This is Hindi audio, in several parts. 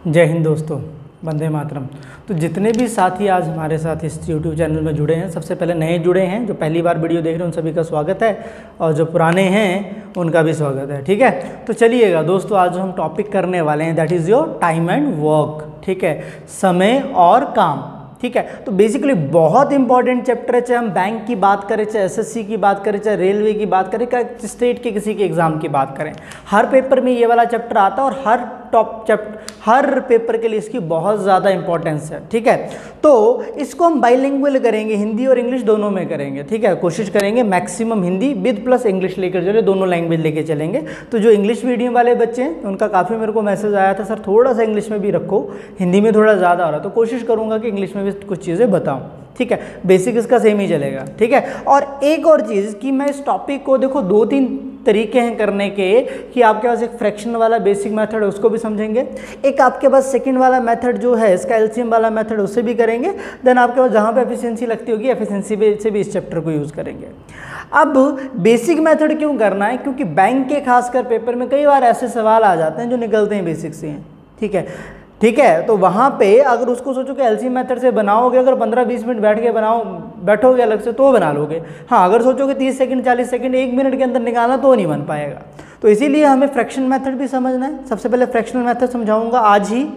जय हिंद दोस्तों, वंदे मातरम। तो जितने भी साथी आज हमारे साथ इस यूट्यूब चैनल में जुड़े हैं, सबसे पहले नए जुड़े हैं, जो पहली बार वीडियो देख रहे हैं उन सभी का स्वागत है, और जो पुराने हैं उनका भी स्वागत है। ठीक है, तो चलिएगा दोस्तों, आज हम टॉपिक करने वाले हैं that is your time and work. ठीक है, समय और काम। ठीक है, तो बेसिकली बहुत इंपॉर्टेंट चैप्टर है, चाहे हम बैंक की बात करें, चाहे एसएससी की बात करें, चाहे रेलवे की बात करें, चाहे स्टेट के किसी के एग्जाम की बात करें, हर पेपर में ये वाला चैप्टर आता है और हर पेपर के लिए इसकी बहुत ज़्यादा इंपॉर्टेंस है। ठीक है, तो इसको हम बाइलिंगुअल करेंगे, हिंदी और इंग्लिश दोनों में करेंगे। ठीक है, कोशिश करेंगे maximum Hindi with plus English लेकर चले, दोनों लैंग्वेज लेके चलेंगे। तो जो इंग्लिश मीडियम वाले बच्चे हैं उनका काफ़ी मेरे को मैसेज आया था, सर थोड़ा सा इंग्लिश में भी रखो, हिंदी में थोड़ा ज़्यादा हो रहा है, तो कोशिश करूँगा कि इंग्लिश में भी कुछ चीज़ें बताऊँ। ठीक है, बेसिक इसका सेम ही चलेगा। ठीक है, और एक और चीज़ कि मैं इस टॉपिक को देखो 2-3 तरीके हैं करने के, कि आपके पास एक फ्रैक्शन वाला बेसिक मेथड है उसको भी समझेंगे, एक आपके पास सेकंड वाला मेथड जो है इसका एलसीएम वाला मेथड उससे भी करेंगे, देन आपके पास जहाँ पे एफिशिएंसी लगती होगी एफिशिएंसी से भी इस चैप्टर को यूज़ करेंगे। अब बेसिक मेथड क्यों करना है, क्योंकि बैंक के खासकर पेपर में कई बार ऐसे सवाल आ जाते हैं जो निकलते हैं बेसिक से हैं। ठीक है, तो वहाँ पे अगर उसको सोचो कि एलसीएम मेथड से बनाओगे, अगर 15-20 मिनट बैठोगे अलग से तो बना लोगे। हाँ, अगर सोचोगे 30 सेकंड 40 सेकंड 1 मिनट के अंदर निकालना तो नहीं बन पाएगा। तो इसीलिए हमें फ्रैक्शन मेथड भी समझना है। सबसे पहले फ्रैक्शनल मेथड समझाऊंगा आज ही,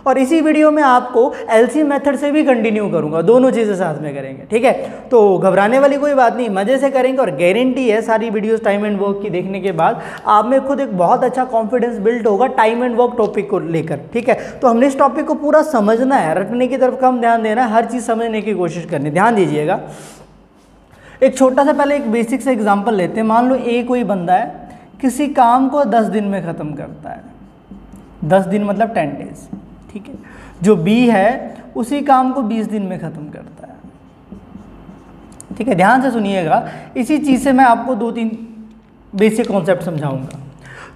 और इसी वीडियो में आपको एलसीएम मेथड से भी कंटिन्यू करूंगा, दोनों चीज़ें साथ में करेंगे। ठीक है, तो घबराने वाली कोई बात नहीं, मज़े से करेंगे, और गारंटी है सारी वीडियोस टाइम एंड वर्क की देखने के बाद आप में खुद एक बहुत अच्छा कॉन्फिडेंस बिल्ड होगा टाइम एंड वर्क टॉपिक को लेकर। ठीक है, तो हमने इस टॉपिक को पूरा समझना है, रटने की तरफ कम ध्यान देना है, हर चीज़ समझने की कोशिश करनी। ध्यान दीजिएगा, एक छोटा सा पहले एक बेसिक से एग्जाम्पल लेते हैं। मान लो ए कोई बंदा है, किसी काम को 10 दिन में ख़त्म करता है, 10 दिन मतलब 10 डेज। ठीक है, जो बी है उसी काम को 20 दिन में ख़त्म करता है। ठीक है, ध्यान से सुनिएगा, इसी चीज़ से मैं आपको 2-3 बेसिक कॉन्सेप्ट समझाऊंगा।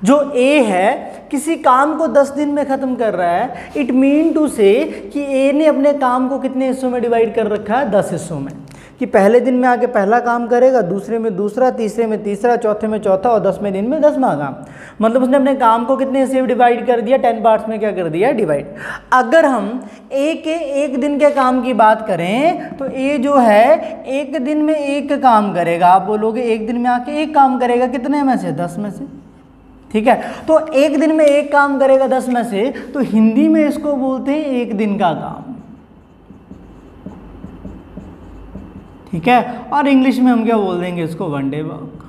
जो ए है किसी काम को 10 दिन में ख़त्म कर रहा है, इट मीन टू से कि ए ने अपने काम को कितने हिस्सों में डिवाइड कर रखा है, 10 हिस्सों में। कि पहले दिन में आके पहला काम करेगा, दूसरे में दूसरा, तीसरे में तीसरा, चौथे में चौथा, और 10वें दिन में 10वां काम। मतलब उसने अपने काम को कितने हिस्से में डिवाइड कर दिया, 10 पार्ट्स में क्या कर दिया, डिवाइड। अगर हम ए के एक दिन के काम की बात करें तो ए जो है एक दिन में एक काम करेगा। आप बोलोगे एक दिन में आके एक काम करेगा, कितने में से, 10 में से। ठीक है, तो एक दिन में एक काम करेगा 10 में से, तो हिंदी में इसको बोलते हैं एक दिन का काम। ठीक है, और इंग्लिश में हम क्या बोल देंगे इसको, वन डे वर्क।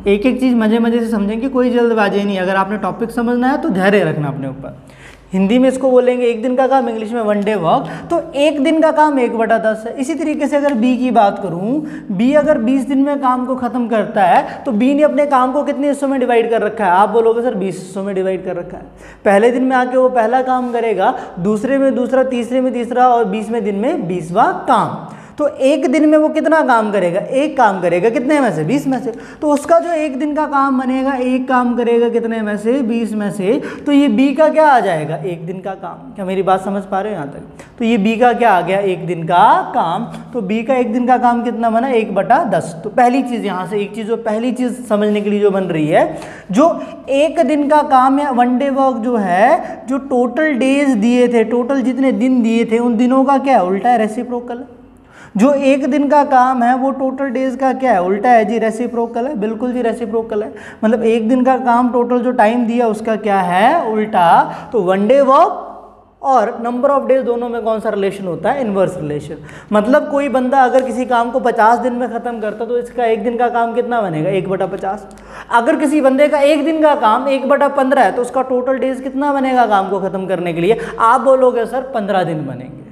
एक एक चीज़ मजे से समझेंगे, कोई जल्दबाजी नहीं। अगर आपने टॉपिक समझना है तो धैर्य रखना अपने ऊपर। हिंदी में इसको बोलेंगे एक दिन का काम, इंग्लिश में वन डे वर्क। तो एक दिन का काम 1/10 है। इसी तरीके से अगर बी की बात करूं, बी अगर 20 दिन में काम को ख़त्म करता है तो बी ने अपने काम को कितने हिस्सों में डिवाइड कर रखा है, आप बोलोगे सर 20 हिस्सों में डिवाइड कर रखा है। पहले दिन में आके वो पहला काम करेगा, दूसरे में दूसरा, तीसरे में तीसरा, और 20वें दिन में 20वां काम। तो एक दिन में वो कितना काम करेगा, एक काम करेगा, कितने में से, 20 में से। तो उसका जो एक दिन का काम बनेगा, एक काम करेगा कितने में से, 20 में से। तो ये बी का क्या आ जाएगा, एक दिन का काम। क्या मेरी बात समझ पा रहे हो यहाँ तक? तो ये बी का क्या आ गया, एक दिन का काम। तो बी का एक दिन का काम कितना बना, 1/10। तो पहली चीज़ यहाँ से एक चीज़, जो पहली चीज़ समझने के लिए जो बन रही है, जो एक दिन का काम या वन डे वर्क जो है, जो टोटल डेज दिए थे, टोटल जितने दिन दिए थे उन दिनों का क्या है, उल्टा है, रेसिप्रोकल है। जो एक दिन का काम है वो टोटल डेज का क्या है, उल्टा है जी, रेसिप्रोकल है। बिल्कुल जी, रेसिप्रोकल है। मतलब एक दिन का काम टोटल जो टाइम दिया उसका क्या है, उल्टा। तो वन डे वर्क और नंबर ऑफ डेज दोनों में कौन सा रिलेशन होता है, इनवर्स रिलेशन। मतलब कोई बंदा अगर किसी काम को 50 दिन में ख़त्म करता तो इसका एक दिन का काम कितना बनेगा, 1/50। अगर किसी बंदे का एक दिन का काम 1/15 है तो उसका टोटल डेज कितना बनेगा काम को ख़त्म करने के लिए, आप बोलोगे सर 15 दिन बनेंगे।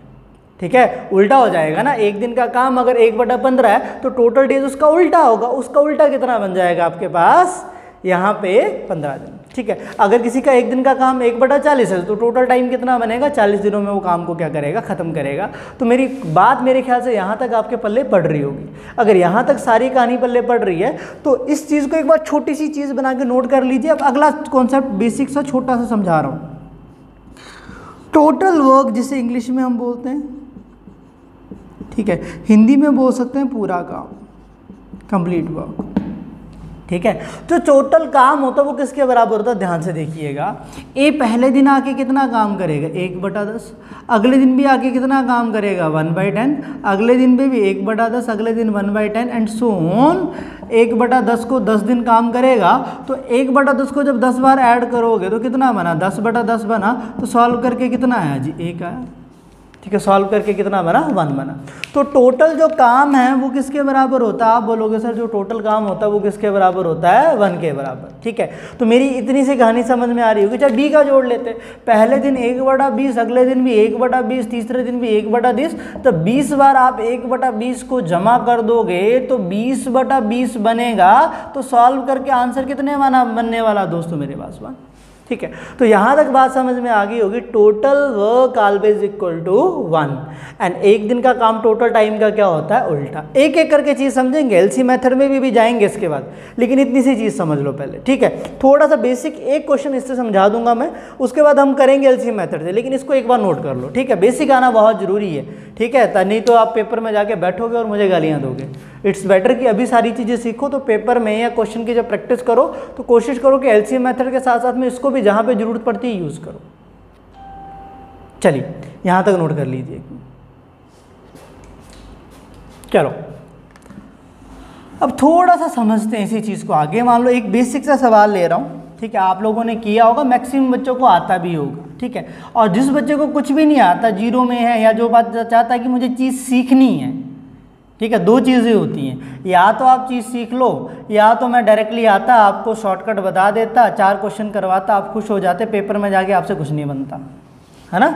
ठीक है, उल्टा हो जाएगा ना, एक दिन का काम अगर 1/15 है तो टोटल डेज उसका उल्टा होगा। उसका उल्टा कितना बन जाएगा आपके पास यहाँ पे, 15 दिन। ठीक है, अगर किसी का एक दिन का काम 1/40 है तो टोटल टाइम कितना बनेगा, 40 दिनों में वो काम को क्या करेगा, ख़त्म करेगा। तो मेरी बात मेरे ख्याल से यहाँ तक आपके पल्ले पड़ रही होगी। अगर यहाँ तक सारी कहानी पल्ले पड़ रही है तो इस चीज़ को एक बार छोटी सी चीज़ बना के नोट कर लीजिए। अब अगला कॉन्सेप्ट बेसिक सा छोटा सा समझा रहा हूँ। टोटल वर्क जिसे इंग्लिश में हम बोलते हैं, ठीक है, हिंदी में बोल सकते हैं पूरा काम, कंप्लीट वर्क। ठीक है। जो टोटल काम होता है वो किसके बराबर होता है, ध्यान से देखिएगा। ए पहले दिन आके कितना काम करेगा, 1/10। अगले दिन भी आके कितना काम करेगा, 1/10। अगले दिन पे भी 1/10, अगले दिन 1/10 एंड सो ऑन। 1/10 को 10 दिन काम करेगा, तो 1/10 को जब 10 बार ऐड करोगे तो कितना बना, 10/10 बना। तो सॉल्व करके कितना आया जी, 1 आया। ठीक है, सॉल्व करके कितना बना, 1 बना। तो टोटल जो काम है वो किसके बराबर होता है, आप बोलोगे सर जो टोटल काम होता है वो किसके बराबर होता है, 1 के बराबर। ठीक है, तो मेरी इतनी सी कहानी समझ में आ रही होगी। चल बी का जोड़ लेते, पहले दिन 1/20, अगले दिन भी 1/20, तीसरे दिन भी 1/20। तो 20 बार आप 1/20 को जमा कर दोगे तो 20/20 बनेगा। तो सॉल्व करके आंसर कितने बनने वाला दोस्तों मेरे पास, 1। ठीक है, तो यहां तक बात समझ में आ गई होगी। Total work always equal to 1 and एक दिन का काम टोटल टाइम का क्या होता है, उल्टा। एक एक करके चीज समझेंगे, एलसी मेथड में भी जाएंगे इसके बाद, लेकिन इतनी सी चीज समझ लो पहले। ठीक है, थोड़ा सा बेसिक एक क्वेश्चन इससे समझा दूंगा मैं, उसके बाद हम करेंगे एलसी मेथड से, लेकिन इसको एक बार नोट कर लो। ठीक है, बेसिक आना बहुत जरूरी है। ठीक है, नहीं तो आप पेपर में जाके बैठोगे और मुझे गालियां दोगे। इट्स बेटर कि अभी सारी चीज़ें सीखो, तो पेपर में या क्वेश्चन की जब प्रैक्टिस करो तो कोशिश करो कि एलसीएम मेथड के साथ साथ में इसको भी जहां पे जरूरत पड़ती है यूज़ करो। चलिए यहां तक नोट कर लीजिए। चलो अब थोड़ा सा समझते हैं इसी चीज़ को आगे। मान लो एक बेसिक सा सवाल ले रहा हूँ, ठीक है, आप लोगों ने किया होगा, मैक्सिमम बच्चों को आता भी होगा। ठीक है, और जिस बच्चे को कुछ भी नहीं आता, जीरो में है, या जो बात चाहता है कि मुझे चीज़ सीखनी है, ठीक है, दो चीज़ें होती हैं, या तो आप चीज़ सीख लो, या तो मैं डायरेक्टली आता, आपको शॉर्टकट बता देता, 4 क्वेश्चन करवाता, आप खुश हो जाते, पेपर में जाके आपसे कुछ नहीं बनता, है ना।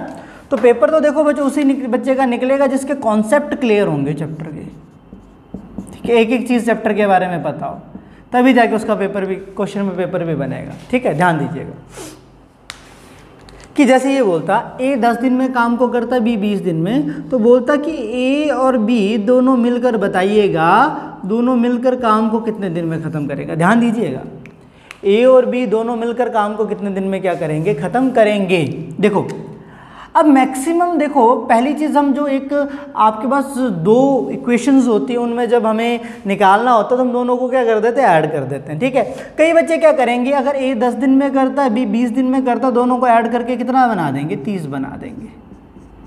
तो पेपर तो देखो बच्चों उसी बच्चे का निकलेगा जिसके कॉन्सेप्ट क्लियर होंगे चैप्टर के। ठीक है, एक एक चीज़ चैप्टर के बारे में पता हो, तभी जाके उसका पेपर भी, क्वेश्चन में पेपर भी बनेगा। ठीक है, ध्यान दीजिएगा कि जैसे ये बोलता ए 10 दिन में काम को करता, बी 20 दिन में, तो बोलता कि ए और बी दोनों मिलकर बताइएगा, दोनों मिलकर काम को कितने दिन में ख़त्म करेगा। ध्यान दीजिएगा, ए और बी दोनों मिलकर काम को कितने दिन में क्या करेंगे, ख़त्म करेंगे। देखो अब मैक्सिमम देखो, पहली चीज़ हम जो एक आपके पास 2 इक्वेशंस होती है, उनमें जब हमें निकालना होता है तो हम दोनों को क्या कर देते हैं, ऐड कर देते हैं। ठीक है, कई बच्चे क्या करेंगे, अगर ए 10 दिन में करता है, बी 20 दिन में करता है, दोनों को ऐड करके कितना बना देंगे, 30 बना देंगे।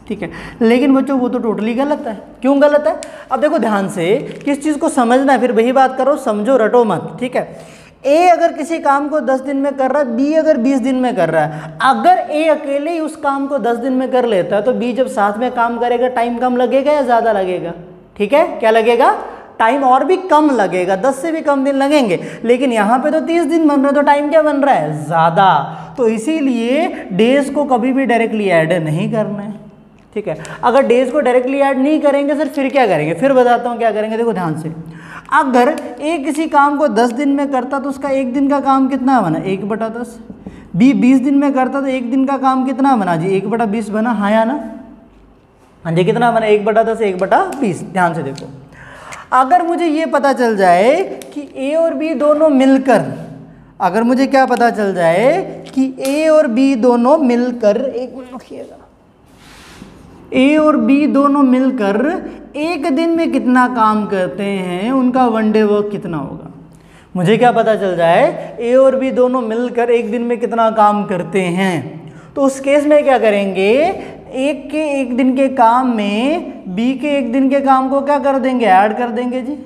ठीक है, लेकिन बच्चों वो तो टोटली गलत है। क्यों गलत है, अब देखो ध्यान से, किस चीज़ को समझना है, फिर वही बात करो, समझो, रटो मत। ठीक है, ए अगर किसी काम को 10 दिन में कर रहा है, बी अगर 20 दिन में कर रहा है, अगर ए अकेले ही उस काम को 10 दिन में कर लेता है तो बी जब साथ में काम करेगा टाइम कम लगेगा या ज़्यादा लगेगा। ठीक है, क्या लगेगा, टाइम और भी कम लगेगा, 10 से भी कम दिन लगेंगे। लेकिन यहाँ पे तो 30 दिन बन रहे हैं, तो टाइम क्या बन रहा है, ज़्यादा। तो इसीलिए डेज को कभी भी डायरेक्टली ऐड नहीं करना है। ठीक है, अगर डेज को डायरेक्टली ऐड नहीं करेंगे सर, फिर क्या करेंगे, फिर बताता हूँ क्या करेंगे। देखो ध्यान से, अगर ए किसी काम को 10 दिन में करता तो उसका एक दिन का काम कितना बना, 1/10। बी 20 दिन में करता तो एक दिन का काम कितना बना जी, 1/20 बना, हाँ या ना, हाँ जी, कितना बना, 1/10, 1/20। ध्यान से देखो, अगर मुझे ये पता चल जाए कि ए और बी दोनों मिलकर, अगर मुझे क्या पता चल जाए कि ए और बी दोनों मिलकर, एक मिनट रखिएगा, ए और बी दोनों मिलकर एक दिन में कितना काम करते हैं, उनका 1 डे वर्क कितना होगा। मुझे क्या पता चल जाए, ए और बी दोनों मिलकर एक दिन में कितना काम करते हैं, तो उस केस में क्या करेंगे, एक के एक दिन के काम में बी के एक दिन के काम को क्या कर देंगे, ऐड कर देंगे जी।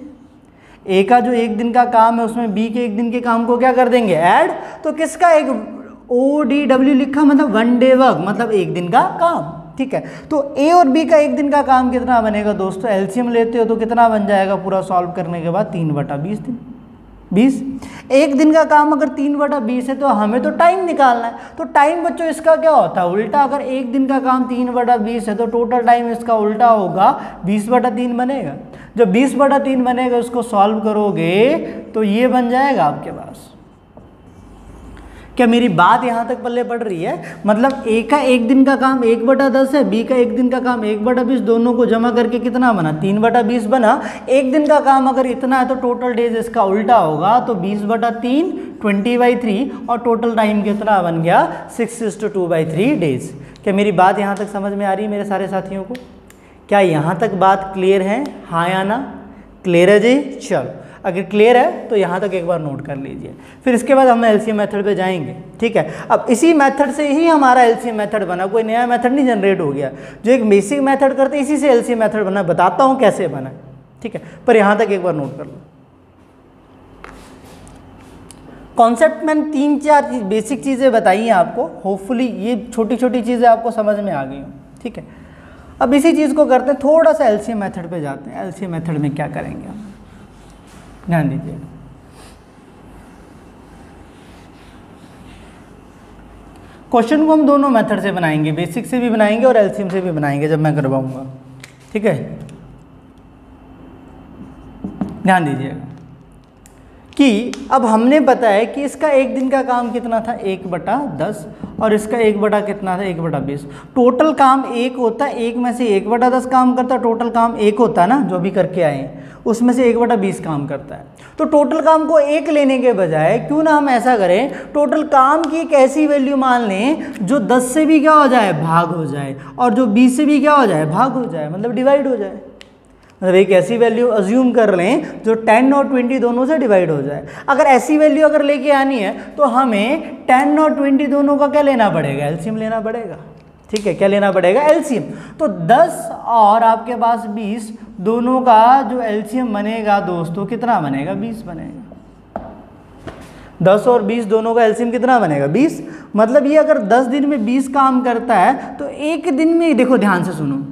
ए का जो एक दिन का काम है उसमें बी के एक दिन के काम को क्या कर देंगे, ऐड। तो किसका, एक ODW लिखा, मतलब 1 डे वर्क, मतलब एक दिन का काम। ठीक है, तो ए और बी का एक दिन का काम कितना बनेगा दोस्तों, एलसीएम लेते हो तो कितना बन जाएगा पूरा सॉल्व करने के बाद, 3/20 दिन। 20 एक दिन का काम अगर 3/20 है तो हमें तो टाइम निकालना है। तो टाइम बच्चों इसका क्या होता है, उल्टा। अगर एक दिन का काम 3/20 है तो टोटल टाइम इसका उल्टा होगा, 20/3 बनेगा। जब 20/3 बनेगा उसको सॉल्व करोगे तो ये बन जाएगा आपके पास। क्या मेरी बात यहाँ तक पल्ले पड़ रही है, मतलब ए का एक दिन का काम 1/10 है, बी का एक दिन का काम 1/20, दोनों को जमा करके कितना बना, 3/20 बना। एक दिन का काम अगर इतना है तो टोटल डेज इसका उल्टा होगा, तो 20/3 20/3, और टोटल टाइम कितना बन गया, 6:2/3 डेज। क्या मेरी बात यहाँ तक समझ में आ रही है मेरे सारे साथियों को, क्या यहाँ तक बात क्लियर है, हाँ या ना, क्लियर है जी। चलो अगर क्लियर है तो यहाँ तक एक बार नोट कर लीजिए, फिर इसके बाद हम एलसीएम मेथड पे जाएंगे। ठीक है, अब इसी मेथड से ही हमारा एलसीएम मेथड बना, कोई नया मेथड नहीं जनरेट हो गया, जो एक बेसिक मेथड करते इसी से एलसीएम मेथड बना, बताता हूँ कैसे बना। ठीक है, पर यहाँ तक एक बार नोट कर लो। कॉन्सेप्ट में 3-4 बेसिक चीज़ें बताई हैं आपको, होपफुली ये छोटी छोटी चीज़ें आपको समझ में आ गई हो। ठीक है, अब इसी चीज़ को करते हैं, थोड़ा सा एलसीएम मेथड पे जाते हैं। एलसीएम मेथड में क्या करेंगे हम, ध्यान दीजिए। क्वेश्चन को हम दोनों मेथड से बनाएंगे, बेसिक से भी बनाएंगे और एलसीएम से भी बनाएंगे जब मैं करवाऊंगा। ठीक है, ध्यान दीजिएगा कि अब हमने बताया कि इसका एक दिन का काम कितना था 1/10 और इसका 1 कितना था 1/20। टोटल काम 1 होता है, 1 में से 1/10 काम करता है, टोटल काम 1 होता है ना, जो भी करके आए हैं उसमें से 1/20 काम करता है। तो टोटल काम को 1 लेने के बजाय क्यों ना हम ऐसा करें, टोटल काम की एक ऐसी वैल्यू मान लें जो 10 से भी क्या हो जाए, भाग हो जाए, और जो 20 से भी क्या हो जाए, भाग हो जाए, मतलब डिवाइड हो जाए। मतलब एक ऐसी वैल्यू अज्यूम कर लें जो 10 और 20 दोनों से डिवाइड हो जाए। अगर ऐसी वैल्यू अगर लेके आनी है तो हमें 10 और 20 दोनों का क्या लेना पड़ेगा, एलसीएम लेना पड़ेगा। ठीक है, क्या लेना पड़ेगा, एलसीएम। तो 10 और आपके पास 20 दोनों का जो एलसीएम बनेगा दोस्तों कितना बनेगा, 20 बनेगा। 10 और 20 दोनों का एलसीएम कितना बनेगा, 20। मतलब ये अगर 10 दिन में 20 काम करता है तो एक दिन में, देखो ध्यान से सुनो,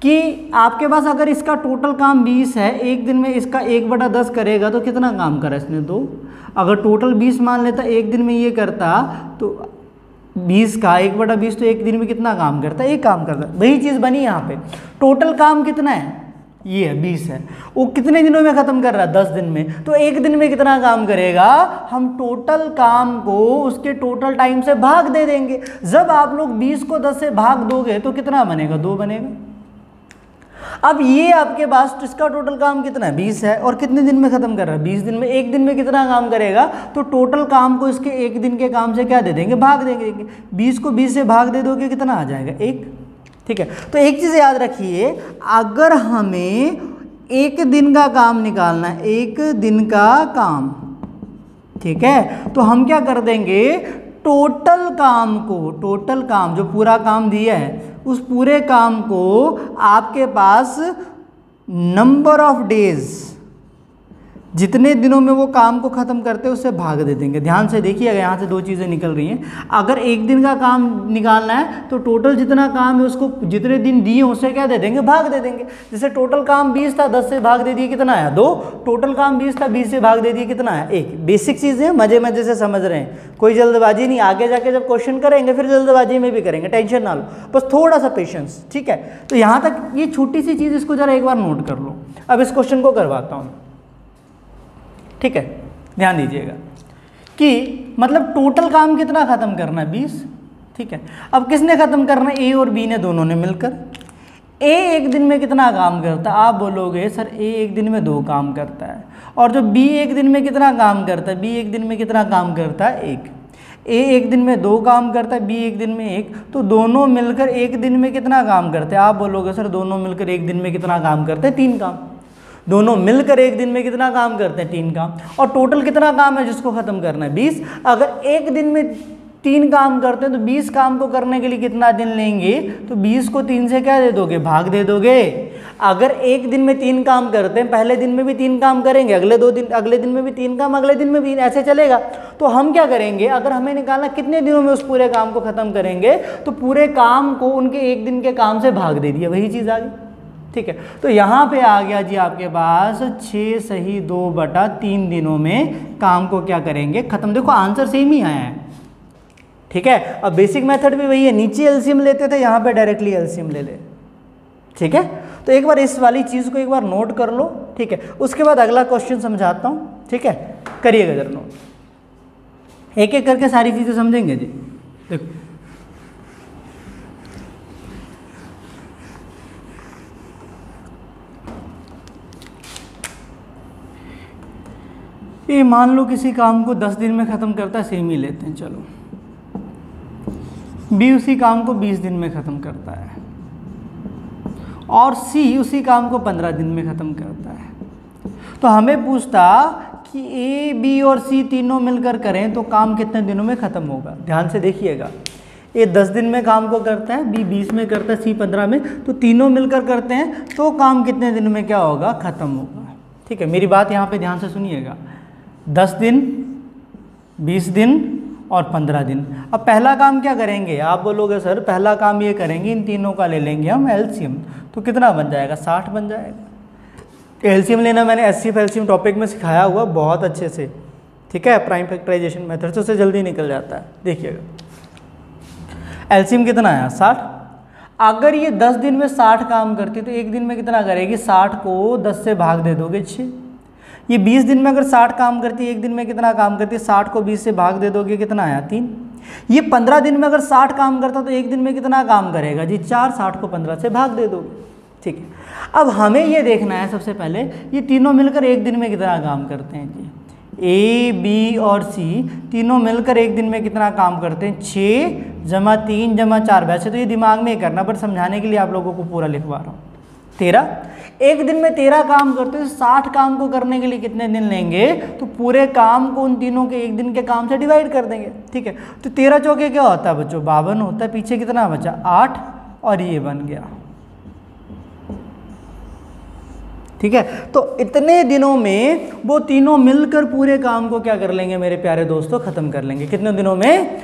कि आपके पास अगर इसका टोटल काम 20 है, एक दिन में इसका 1/10 करेगा तो कितना काम करा इसने, 2। अगर टोटल 20 मान लेता एक दिन में ये करता तो 20 का 1/20 तो एक दिन में कितना काम करता है, एक काम करता। वही चीज़ बनी यहाँ पे, टोटल काम कितना है, ये है 20 है, वो कितने दिनों में ख़त्म कर रहा है, 10 दिन में। तो एक दिन में कितना काम करेगा, हम टोटल काम को उसके टोटल टाइम से भाग दे देंगे। जब आप लोग 20 को 10 से भाग दोगे तो कितना बनेगा, 2 बनेगा। अब ये आपके पास इसका टोटल काम कितना है, 20 है, और कितने दिन में खत्म कर रहा है, 20 दिन में। एक दिन में कितना काम करेगा, तो टोटल काम को इसके एक दिन के काम से क्या दे देंगे, भाग देंगे। 20 को 20 से भाग दे दोगे कितना आ जाएगा, 1। ठीक है, तो एक चीज़ याद रखिए, अगर हमें एक दिन का काम निकालना है, एक दिन का काम, ठीक है, तो हम क्या कर देंगे, टोटल काम को, टोटल काम जो पूरा काम दिया है उस पूरे काम को आपके पास नंबर ऑफ डेज, जितने दिनों में वो काम को ख़त्म करते हैं उससे भाग दे देंगे। ध्यान से देखिएगा, यहाँ से 2 चीज़ें निकल रही हैं। अगर एक दिन का काम निकालना है तो टोटल जितना काम है उसको जितने दिन दिए उससे क्या दे देंगे, भाग दे देंगे। जैसे टोटल काम 20 था, 10 से भाग दे दिए कितना आया, 2। टोटल काम 20 था, 20 से भाग दे दिए कितना आया, 1। बेसिक चीज़ें मजे मजे से समझ रहे हैं, कोई जल्दबाजी नहीं। आगे जाके जब क्वेश्चन करेंगे फिर जल्दबाजी में भी करेंगे, टेंशन ना लो, बस थोड़ा सा पेशेंस। ठीक है, तो यहाँ तक ये छोटी सी चीज़, इसको ज़रा एक बार नोट कर लो। अब इस क्वेश्चन को करवाता हूँ। ठीक है, ध्यान दीजिएगा कि मतलब टोटल काम कितना ख़त्म करना है, 20। ठीक है, अब किसने ख़त्म करना है, ए और बी ने, दोनों ने मिलकर। ए एक दिन में कितना काम करता है, आप बोलोगे सर ए एक दिन में 2 काम करता है, और जो बी एक दिन में कितना काम करता है, बी एक दिन में कितना काम करता है, 1। ए एक दिन में 2 काम करता है, बी एक दिन में 1, तो दोनों मिलकर एक दिन में कितना काम करते हैं, आप बोलोगे सर दोनों मिलकर एक दिन में कितना काम करते हैं, 3 काम। दोनों मिलकर एक दिन में कितना काम करते हैं, 3 काम। और टोटल कितना काम है जिसको ख़त्म करना है, 20। अगर एक दिन में 3 काम करते हैं तो 20 काम को करने के लिए कितना दिन लेंगे, तो 20 को 3 से क्या दे दोगे, भाग दे दोगे। अगर एक दिन में 3 काम करते हैं, पहले दिन में भी 3 काम करेंगे, अगले दिन में भी 3 काम, अगले दिन में भी, ऐसे चलेगा। तो हम क्या करेंगे, अगर हमें निकालना कितने दिनों में उस पूरे काम को ख़त्म करेंगे, तो पूरे काम को उनके एक दिन के काम से भाग दे दिया, वही चीज़ आ गई। ठीक है, तो यहाँ पे आ गया जी आपके पास 6 सही 2/3 दिनों में काम को क्या करेंगे, खत्म। देखो आंसर सेम ही आया है। ठीक है, अब बेसिक मेथड भी वही है, नीचे एलसीएम लेते थे, यहाँ पे डायरेक्टली एलसीएम ले ले। ठीक है, तो एक बार इस वाली चीज़ को एक बार नोट कर लो। ठीक है, उसके बाद अगला क्वेश्चन समझाता हूँ। ठीक है, करिएगा जरा नोट, एक एक करके सारी चीज़ें समझेंगे जी। देखो ये मान लो किसी काम को 10 दिन में ख़त्म करता है, सेम ही लेते हैं चलो। बी उसी काम को 20 दिन में ख़त्म करता है, और सी उसी काम को 15 दिन में ख़त्म करता है। तो हमें पूछता कि ए बी और सी तीनों मिलकर करें तो काम कितने दिनों में ख़त्म होगा। ध्यान से देखिएगा, ए 10 दिन में काम को करता है, बी 20 में करता है, सी 15 में, तो तीनों मिलकर करते हैं तो काम कितने दिन में क्या होगा, ख़त्म होगा। ठीक है, मेरी बात यहाँ पे ध्यान से सुनिएगा। 10 दिन, 20 दिन और 15 दिन। अब पहला काम क्या करेंगे, आप बोलोगे सर पहला काम ये करेंगे, इन तीनों का ले लेंगे हम एलसीएम, तो कितना बन जाएगा, 60 बन जाएगा। एलसीएम लेना मैंने एचसीएफ एलसीएम टॉपिक में सिखाया हुआ बहुत अच्छे से, ठीक है, प्राइम फैक्टराइजेशन मेथड से, उससे जल्दी निकल जाता है। देखिएगा एलसीएम कितना आया, 60। अगर ये 10 दिन में 60 काम करती तो एक दिन में कितना करेगी, 60 को 10 से भाग दे दोगे 6। ये 20 दिन में अगर 60 काम करती है, एक दिन में कितना काम करती है, 60 को 20 से भाग दे दोगे, कितना आया, 3। ये 15 दिन में अगर 60 काम करता तो एक दिन में कितना काम करेगा जी, 4। 60 को 15 से भाग दे दोगे। ठीक है, अब हमें ये देखना है सबसे पहले ये तीनों मिलकर एक दिन में कितना काम करते हैं जी। ए बी और सी तीनों मिलकर एक दिन में कितना काम करते हैं, 6 जमा 3 जमा 4। वैसे तो ये दिमाग में ही करना, बट समझाने के लिए आप लोगों को पूरा लिखवा रहा हूँ। 13, एक दिन में 13 काम करते हैं, 60 काम को करने के लिए कितने दिन लेंगे, तो पूरे काम को उन तीनों के एक दिन के काम से डिवाइड कर देंगे। ठीक है, तो 13 चौके क्या होता है बच्चों, 52 होता है। पीछे कितना बचा, 8, और ये बन गया। ठीक है, तो इतने दिनों में वो तीनों मिलकर पूरे काम को क्या कर लेंगे मेरे प्यारे दोस्तों, खत्म कर लेंगे। कितने दिनों में,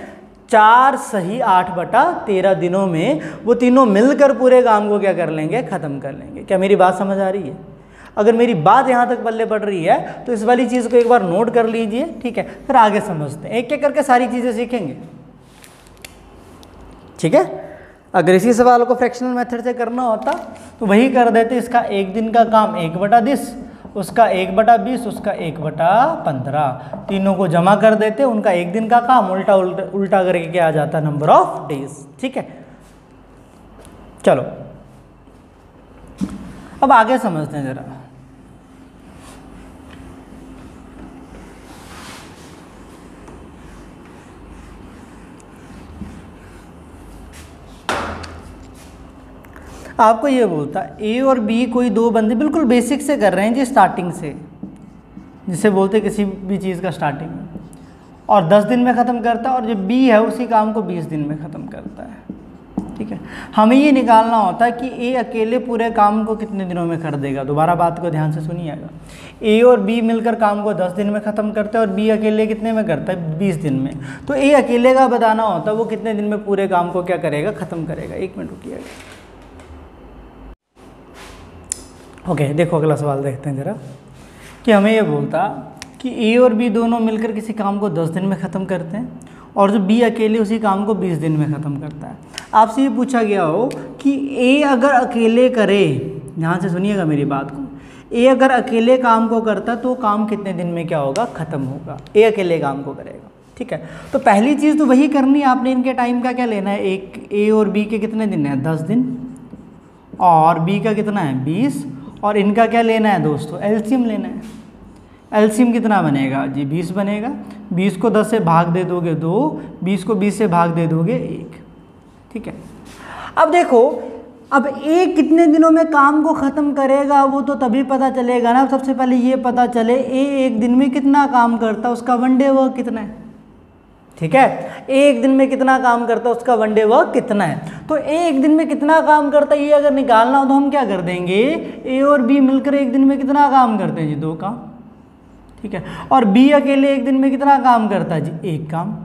4 सही 8/13 दिनों में वो तीनों मिलकर पूरे काम को क्या कर लेंगे, खत्म कर लेंगे। क्या मेरी बात समझ आ रही है? अगर मेरी बात यहाँ तक पल्ले पड़ रही है तो इस वाली चीज़ को एक बार नोट कर लीजिए। ठीक है, फिर आगे समझते हैं, एक एक करके सारी चीज़ें सीखेंगे। ठीक है, अगर इसी सवाल को फ्रैक्शनल मेथड से करना होता तो वही कर देते, इसका एक दिन का काम 1/10, उसका 1/20, उसका 1/15, तीनों को जमा कर देते, उनका एक दिन का काम उल्टा करके क्या आ जाता, नंबर ऑफ डेज। ठीक है, चलो अब आगे समझते हैं जरा। आपको ये बोलता ए और बी कोई दो बंदे बिल्कुल बेसिक से कर रहे हैं जी, स्टार्टिंग से, जिसे बोलते किसी भी चीज़ का स्टार्टिंग, और 10 दिन में ख़त्म करता है, और जो बी है उसी काम को 20 दिन में ख़त्म करता है। ठीक है, हमें ये निकालना होता है कि ए अकेले पूरे काम को कितने दिनों में कर देगा। दोबारा बात को ध्यान से सुनिएगा, ए और बी मिलकर काम को 10 दिन में ख़त्म करते हैं और बी अकेले कितने में करता है, 20 दिन में। तो ए अकेले का बताना होता है वो कितने दिन में पूरे काम को क्या करेगा, ख़त्म करेगा। 1 मिनट रुकिएगा। ओके, देखो अगला सवाल देखते हैं जरा, कि हमें ये बोलता कि ए और बी दोनों मिलकर किसी काम को 10 दिन में ख़त्म करते हैं और जो बी अकेले उसी काम को 20 दिन में ख़त्म करता है। आपसे ये पूछा गया हो कि ए अगर अकेले करे, ध्यान से सुनिएगा मेरी बात को, ए अगर अकेले काम को करता तो काम कितने दिन में क्या होगा, ख़त्म होगा। ए अकेले काम को करेगा। ठीक है, तो पहली चीज़ तो वही करनी है आपने, इनके टाइम का क्या लेना है, एक ए और बी के कितने दिन है, 10 दिन, और बी का कितना है, 20, और इनका क्या लेना है दोस्तों, एलसीएम लेना है। एलसीएम कितना बनेगा जी, 20 बनेगा। 20 को 10 से भाग दे दोगे 2, 20 को 20 से भाग दे दोगे 1। ठीक है, अब देखो, अब ए कितने दिनों में काम को ख़त्म करेगा वो तो तभी पता चलेगा ना। सबसे पहले ये पता चले ए एक दिन में कितना काम करता है, उसका वन डे वर्क कितना है। ठीक है, एक दिन में कितना काम करता है, उसका वन डे वर्क कितना है। तो एक दिन में कितना काम करता है ये अगर निकालना हो तो हम क्या कर देंगे, ए और बी मिलकर एक दिन में कितना काम करते हैं जी, 2 काम। ठीक है, और बी अकेले एक दिन में कितना काम करता है जी, 1 काम।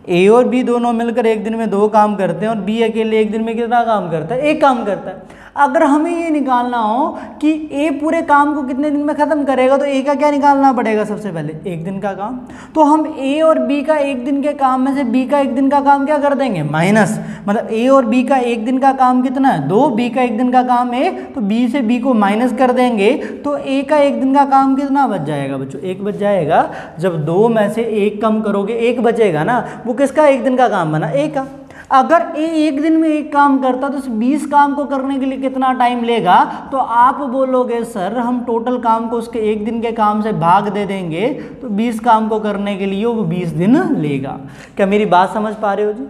ए और बी दोनों मिलकर एक दिन में 2 काम करते हैं और बी अकेले एक दिन में कितना काम करता है, 1 काम करता है। अगर हमें ये निकालना हो कि ए पूरे काम को कितने दिन में ख़त्म करेगा तो ए का क्या निकालना पड़ेगा, सबसे पहले 1 दिन का काम। तो हम ए और बी का 1 दिन के काम में से बी का 1 दिन का काम क्या कर देंगे, माइनस। मतलब ए और बी का 1 दिन का काम कितना है, 2, बी का 1 दिन का काम है, तो बी से बी को माइनस कर देंगे तो ए का 1 दिन का काम कितना बच जाएगा बच्चों, 1 बच जाएगा। जब 2 में से 1 कम करोगे 1 बचेगा ना, वो किसका 1 दिन का काम बना, ए का। अगर ए एक दिन में 1 काम करता तो 20 काम को करने के लिए कितना टाइम लेगा, तो आप बोलोगे सर हम टोटल काम को उसके 1 दिन के काम से भाग दे देंगे तो 20 काम को करने के लिए वो 20 दिन लेगा। क्या मेरी बात समझ पा रहे हो जी?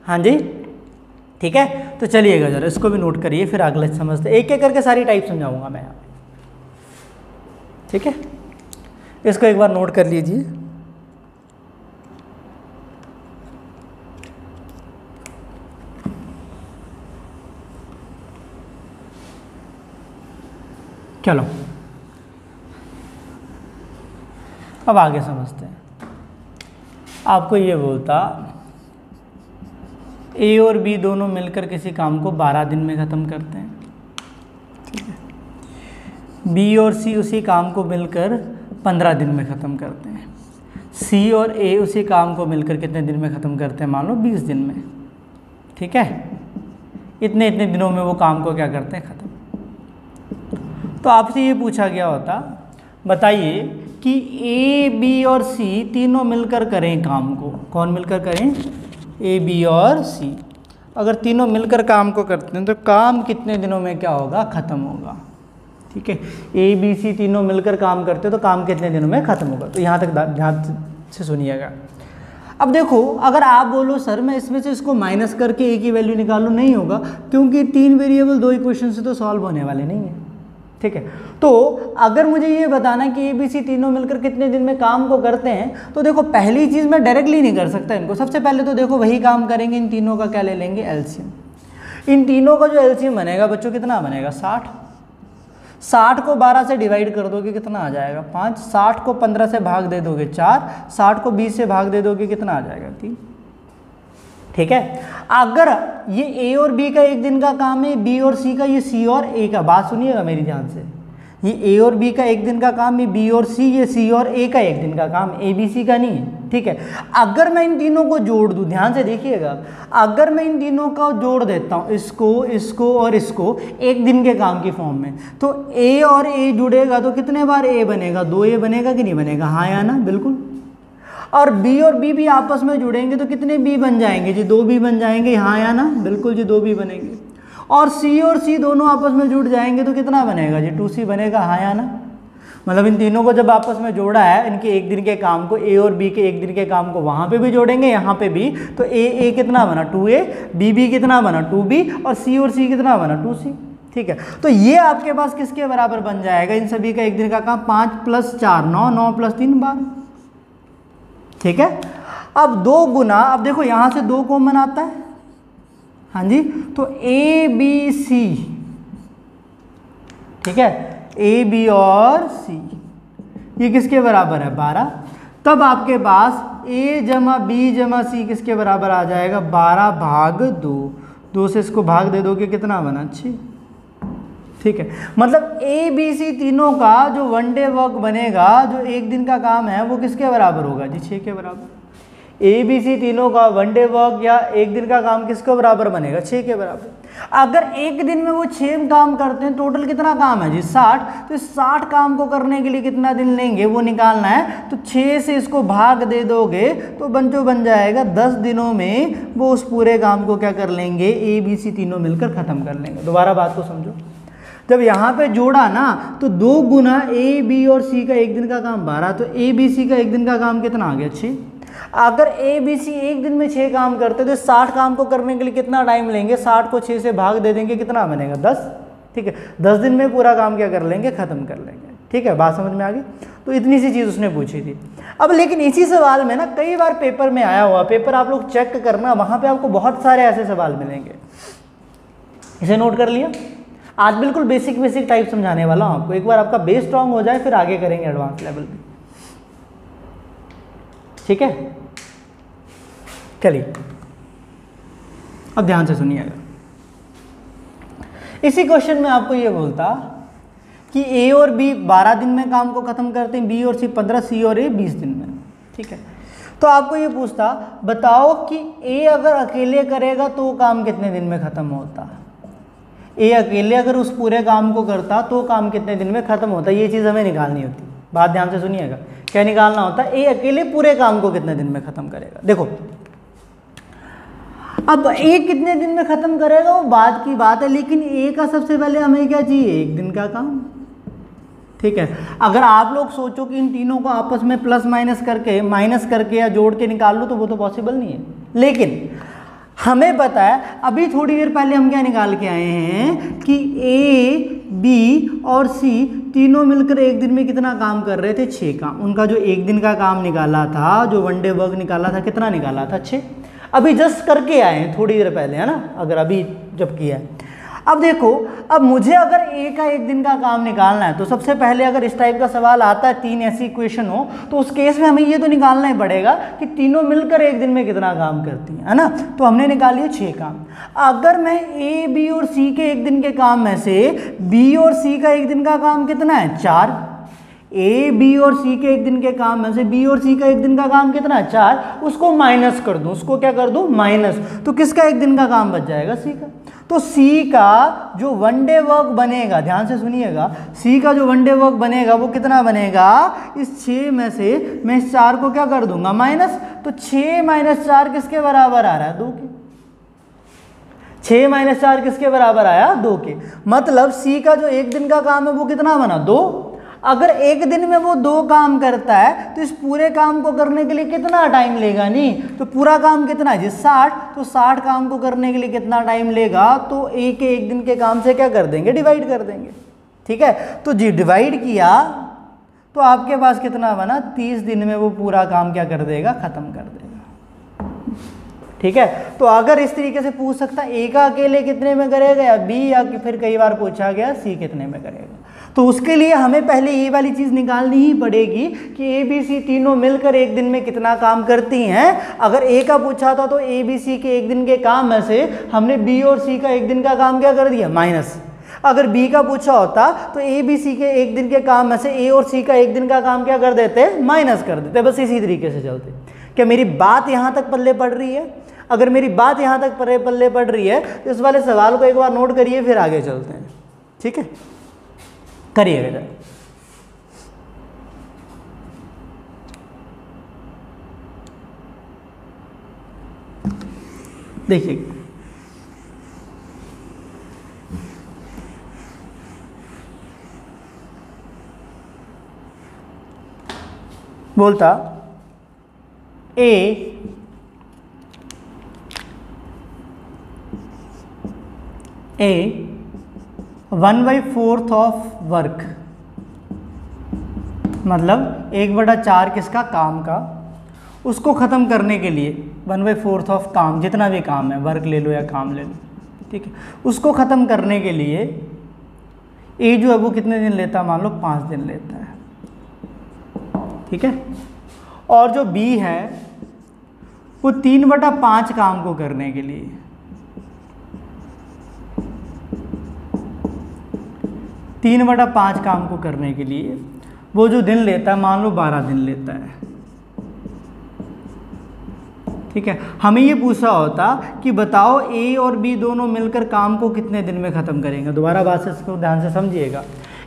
हाँ जी, ठीक है, तो चलिएगा जरा इसको भी नोट करिए, फिर अगले समझते, एक एक करके सारी टाइप समझाऊंगा मैं यहाँ। ठीक है। इसको एक बार नोट कर लीजिए। चलो अब आगे समझते हैं। आपको ये बोलता ए और बी दोनों मिलकर किसी काम को 12 दिन में ख़त्म करते हैं, ठीक है। बी और सी उसी काम को मिलकर 15 दिन में ख़त्म करते हैं। सी और ए उसी काम को मिलकर कितने दिन में ख़त्म करते हैं? मान लो 20 दिन में, ठीक है। इतने इतने दिनों में वो काम को क्या करते हैं? ख़त्म। तो आपसे ये पूछा गया होता, बताइए कि ए बी और सी तीनों मिलकर करें काम को। कौन मिलकर करें? ए बी और सी। अगर तीनों मिलकर काम को करते हैं तो काम कितने दिनों में क्या होगा? ख़त्म होगा, ठीक है। ए बी सी तीनों मिलकर काम करते हैं तो काम कितने दिनों में ख़त्म होगा? तो यहाँ तक ध्यान से सुनिएगा। अब देखो, अगर आप बोलो सर मैं इसमें से इसको माइनस करके ए की वैल्यू निकालूँ, नहीं होगा, क्योंकि 3 वेरिएबल 2 इक्वेशन से तो सॉल्व होने वाले नहीं है, ठीक है। तो अगर मुझे ये बताना कि ए बी सी तीनों मिलकर कितने दिन में काम को करते हैं, तो देखो पहली चीज़ मैं डायरेक्टली नहीं कर सकता इनको। सबसे पहले तो देखो वही काम करेंगे, इन तीनों का क्या ले लेंगे? एलसीएम। इन तीनों का जो एलसीएम बनेगा बच्चों कितना बनेगा? 60। 60 को 12 से डिवाइड कर दोगे कितना आ जाएगा? 5। 60 को 15 से भाग दे दोगे 4। 60 को 20 से भाग दे दोगे कितना आ जाएगा? 3, ठीक है। अगर ये ए और बी का एक दिन का काम है, बी और सी का, ये सी और ए का, बात सुनिएगा मेरी ध्यान से, ये ए और बी का एक दिन का काम, ये बी और सी, ये सी और ए का एक दिन का काम, ए बी सी का नहीं है, ठीक है। अगर मैं इन तीनों को जोड़ दूं, ध्यान से देखिएगा, अगर मैं इन तीनों को जोड़ देता हूं, इसको, इसको और इसको, एक दिन के काम की फॉर्म में, तो ए और ए जुड़ेगा तो कितने बार ए बनेगा? 2 ए बनेगा कि नहीं बनेगा? हाँ या ना? बिल्कुल। और बी और बी भी आपस में जुड़ेंगे तो कितने बी बन जाएंगे जी? 2 बी बन जाएंगे, हाँ या ना? बिल्कुल जी, 2 बी बनेंगे। और सी दोनों आपस में जुड़ जाएंगे तो कितना बनेगा जी? 2c बनेगा, हाँ या ना? मतलब इन तीनों को जब आपस में जोड़ा है, इनके एक दिन के काम को, ए और बी के एक दिन के काम को वहाँ पे भी जोड़ेंगे, यहाँ पे भी, तो ए कितना बना? 2a, बी कितना बना? 2b, और सी कितना बना? 2c, ठीक है। तो ये आपके पास किसके बराबर बन जाएगा? इन सभी का एक दिन का काम 5 + 4 9, 9 + 3 12, ठीक है। अब 2 गुना, अब देखो यहाँ से 2 कॉमन आता है, हाँ जी, तो ए बी सी, ठीक है, ए बी और सी ये किसके बराबर है? 12। तब आपके पास ए जमा बी जमा सी किसके बराबर आ जाएगा? 12 भाग 2। 2 से इसको भाग दे दोगे कितना बना? 6, ठीक है। मतलब ए बी सी तीनों का जो 1 डे वर्क बनेगा, जो एक दिन का काम है, वो किसके बराबर होगा जी? 6 के बराबर। ए बी सी तीनों का 1 डे वर्क या एक दिन का काम किसके बराबर बनेगा? 6 के बराबर। अगर एक दिन में वो 6 काम करते हैं, टोटल कितना काम है जी? 60। तो इस 60 काम को करने के लिए कितना दिन लेंगे वो निकालना है, तो 6 से इसको भाग दे दोगे तो बन जाएगा 10 दिनों में वो उस पूरे काम को क्या कर लेंगे? ए बी सी तीनों मिलकर ख़त्म कर लेंगे। दोबारा बात को समझो, जब यहाँ पे जोड़ा ना, तो 2 गुना ए बी और सी का एक दिन का काम 12, तो ए बी सी का एक दिन का काम कितना आ गया? 6। अगर ए बी सी एक दिन में 6 काम करते तो 60 काम को करने के लिए कितना टाइम लेंगे? 60 को 6 से भाग दे देंगे, कितना बनेगा? 10, ठीक है। 10 दिन में पूरा काम क्या कर लेंगे? ख़त्म कर लेंगे, ठीक है। बात समझ में आ गई? तो इतनी सी चीज़ उसने पूछी थी। अब लेकिन इसी सवाल में ना कई बार पेपर में आया हुआ, पेपर आप लोग चेक करना, वहाँ पर आपको बहुत सारे ऐसे सवाल मिलेंगे। इसे नोट कर लिया। आज बिल्कुल बेसिक टाइप समझाने वाला हूँ आपको। एक बार आपका बेस स्ट्रांग हो जाए फिर आगे करेंगे एडवांस लेवल पे, ठीक है। चलिए अब ध्यान से सुनिएगा। इसी क्वेश्चन में आपको ये बोलता कि ए और बी 12 दिन में काम को खत्म करते हैं, बी और सी 15, सी और ए 20 दिन में, ठीक है। तो आपको ये पूछता, बताओ कि ए अगर अकेले करेगा तो काम कितने दिन में खत्म होता? ए अकेले अगर उस पूरे काम को करता तो काम कितने दिन में खत्म होता? ये चीज़ हमें निकालनी होती। बात ध्यान से सुनिएगा, क्या निकालना होता? ए अकेले पूरे काम को कितने दिन में खत्म करेगा। देखो अब ए कितने दिन में खत्म करेगा वो बात की बात है, लेकिन ए का सबसे पहले हमें क्या चाहिए? एक दिन का काम, ठीक है। अगर आप लोग सोचो कि इन तीनों को आपस में प्लस माइनस करके या जोड़ के निकाल लो तो वो तो पॉसिबल नहीं है। लेकिन हमें पता है, अभी थोड़ी देर पहले हम क्या निकाल के आए हैं कि ए बी और सी तीनों मिलकर एक दिन में कितना काम कर रहे थे? 6 काम। उनका जो एक दिन का काम निकाला था, जो वन डे वर्क निकाला था, कितना निकाला था? 6। अभी जस्ट करके आए हैं थोड़ी देर पहले, है ना, अगर अभी जब किया है। अब देखो, अब मुझे अगर ए का एक दिन का काम निकालना है तो सबसे पहले अगर इस टाइप का सवाल आता है, 3 ऐसी इक्वेशन हो, तो उस केस में हमें ये तो निकालना ही पड़ेगा कि तीनों मिलकर एक दिन में कितना काम करती हैं, है ना। तो हमने निकाली 6 काम। अगर मैं ए, बी और सी के एक दिन के काम में से बी और सी का एक दिन का काम कितना है? 4। ए, बी और सी के एक दिन के काम में से बी और सी का एक दिन का काम कितना है? 4। उसको माइनस कर दूं, उसको क्या कर दूं? माइनस। तो किसका एक दिन का काम बच जाएगा? सी का। तो सी का जो वन डे वर्क बनेगा, ध्यान से सुनिएगा, सी का जो वन डे वर्क बनेगा वो कितना बनेगा? इस 6 में से मैं इस 4 को क्या कर दूंगा? माइनस। तो 6 - 4 किसके बराबर आ रहा है? 2 के। 6 - 4 किसके बराबर आया? 2 के। मतलब सी का जो एक दिन का काम है वो कितना बना? 2। अगर एक दिन में वो 2 काम करता है तो इस पूरे काम को करने के लिए कितना टाइम लेगा? नहीं तो पूरा काम कितना है जी? 60। तो 60 काम को करने के लिए कितना टाइम लेगा? तो ए के एक दिन के काम से क्या कर देंगे? डिवाइड कर देंगे। ठीक है, तो जी डिवाइड किया तो आपके पास कितना बना? 30 दिन में वो पूरा काम क्या कर देगा? खत्म कर देगा। ठीक है, तो अगर इस तरीके से पूछ सकता ए का अकेले कितने में करेगा, या बी, या फिर कई बार पूछा गया सी कितने में करेगा, तो उसके लिए हमें पहले ये वाली चीज़ निकालनी ही पड़ेगी कि ए, बी, सी तीनों मिलकर एक दिन में कितना काम करती हैं। अगर ए का पूछा था तो ए, बी, सी के एक दिन के काम में से हमने बी और सी का एक दिन का काम क्या कर दिया? माइनस। अगर बी का पूछा होता तो ए, बी, सी के एक दिन के काम में से ए और सी का एक दिन का काम क्या कर देते? माइनस कर देते। बस इसी तरीके से चलते। क्या मेरी बात यहाँ तक पल्ले पड़ रही है? अगर मेरी बात यहाँ तक पल्ले पड़ रही है तो इस वाले सवाल को एक बार नोट करिए, फिर आगे चलते हैं। ठीक है, करिएगा जरा। देखिए, बोलता ए 1/4 ऑफ वर्क, मतलब 1/4 किसका? काम का। उसको ख़त्म करने के लिए 1/4 ऑफ काम, जितना भी काम है, वर्क ले लो या काम ले लो, ठीक है, उसको ख़त्म करने के लिए ए जो है वो कितने दिन लेता है? मान लो 5 दिन लेता है। ठीक है, और जो बी है वो 3/5 काम को करने के लिए 3/5 काम को करने के लिए वो जो दिन लेता है, मान लो 12 दिन लेता है। ठीक है, हमें ये पूछा होता कि बताओ ए और बी दोनों मिलकर काम को कितने दिन में ख़त्म करेंगे। दोबारा बात से इसको ध्यान से समझिएगा।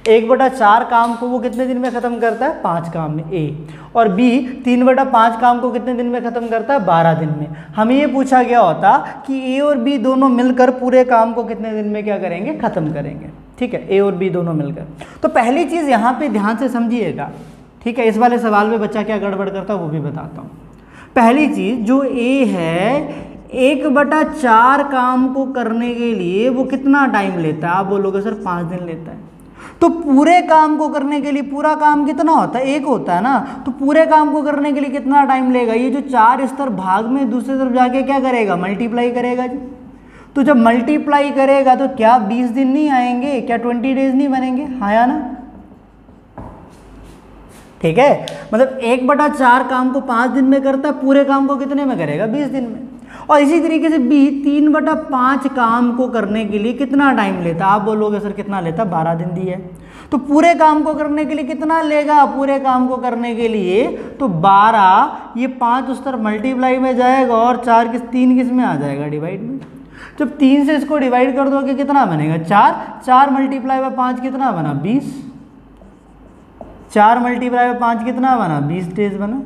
1/4 काम को वो कितने दिन में ख़त्म करता है? 5 काम में ए। और बी 3/5 काम को कितने दिन में ख़त्म करता है? 12 दिन में। हमें ये पूछा गया होता कि ए और बी दोनों मिलकर पूरे काम को कितने दिन में क्या करेंगे? ख़त्म करेंगे। ठीक है, ए और बी दोनों मिलकर। तो पहली चीज़ यहाँ पे ध्यान से समझिएगा। ठीक है, इस वाले सवाल में बच्चा क्या गड़बड़ करता है वो भी बताता हूँ। पहली चीज़, जो ए है 1/4 काम को करने के लिए वो कितना टाइम लेता है? आप बोलोगे सर 5 दिन लेता है। तो पूरे काम को करने के लिए, पूरा काम कितना होता है? 1 होता है ना, तो पूरे काम को करने के लिए कितना टाइम लेगा? ये जो 4 इस तरफ भाग में दूसरी तरफ जाके क्या करेगा? मल्टीप्लाई करेगा जी। तो जब मल्टीप्लाई करेगा तो क्या 20 दिन नहीं आएंगे? क्या 20 डेज नहीं बनेंगे? हाँ या ना? ठीक है, मतलब 1/4 काम को 5 दिन में करता है, पूरे काम को कितने में करेगा? 20 दिन में। और इसी तरीके से बी 3/5 काम को करने के लिए कितना टाइम लेता? आप बोलोगे सर कितना लेता? 12 दिन दिए। तो पूरे काम को करने के लिए कितना लेगा? पूरे काम को करने के लिए तो 12, ये 5 उस तरफ मल्टीप्लाई में जाएगा और 3 किस में आ जाएगा? डिवाइड में। जब 3 से इसको डिवाइड कर दोगे कितना बनेगा? 4 मल्टीप्लाई बाय 5 कितना बना? 20। 4 मल्टीप्लाई बाय 5 कितना बना? 20 डेज बना।